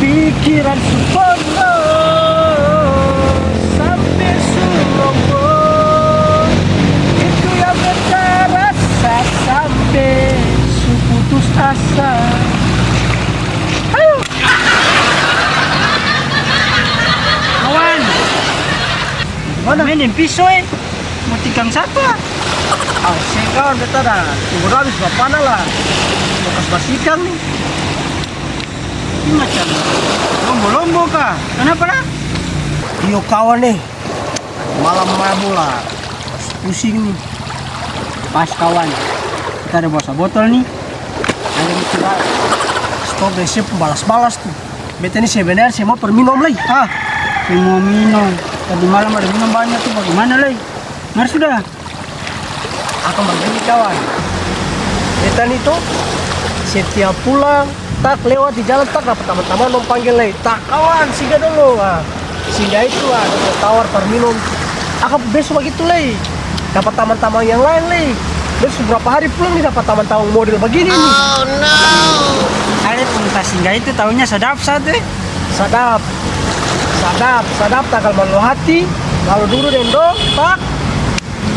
pikiran Supomo sampai Sulonggo, itu yang terasa sampai putus asa. Ayo kawan, mana mainin pisau mau tikang siapa? Saya kawan kata dah, tunggu habis bapana lah, bekas bersihkan nih. Ini macam lombo-lombo kah? Kenapa lah? Iyo kawan nih, malam mabuk lah, pusing nih. Pas kawan, kita ada bawa botol nih, ada mikir stop resep balas-balas tuh. Beta ini sebenarnya saya mau perminum lagi. Saya mau minum. Tadi malam ada minum banyak tuh, bagaimana lagi? Mari sudah. Aku begini kawan. Beta ini tuh setiap pulang tak lewat di jalan tak dapat teman-teman mau panggil lagi. Tak kawan, singgah dulu. Singgah itu ada tawar per minum. Aku besok begitu lagi. Dapat teman-teman yang lain lagi. Besok beberapa hari pulang nih dapat teman-teman model begini nih. Oh no. Ada pentas singgah itu tahunya sadap satu. Sadap. Tanggal malu hati. Lalu dulu dendo, tak.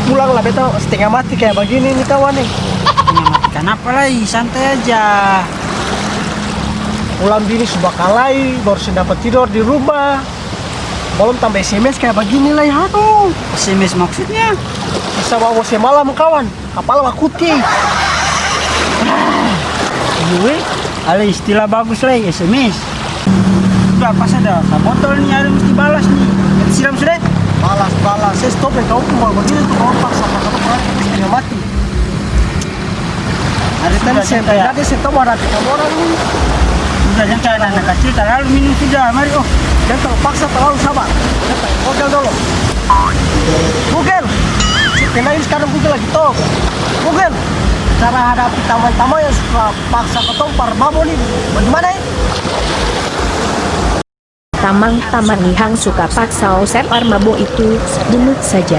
Pulang lah beta setengah mati kayak begini nih kawan nih. Setengah mati kenapa lagi? Santai aja. Pulang bini sudah kalai, baru dapat tidur di rumah. Belum tambah SMS kayak begini lah ya. Aduh. SMS maksudnya? Bisa bawa semalam kawan. Kapal wakuti. Gue ada istilah bagus lah SMS. Udah pas ada botol nih ada mesti balas nih. Siram sudah? Balas. Saya stop dan kau mau begini tuh kau paksa setengah mati. Ada tadi saya tadi saya tahu ada tiga orang nih. Sudah jangan kayak anak kecil terlalu minum sudah. Mari jangan terlalu paksa terlalu sabar. Google dulu. Google. Kenalin sekarang Google lagi toh. Google. Cara hadapi taman-taman yang suka paksa ketompar babo nih. Bagaimana ya? Tamang-tamang yang suka paksa selfar mabo itu bunuh saja.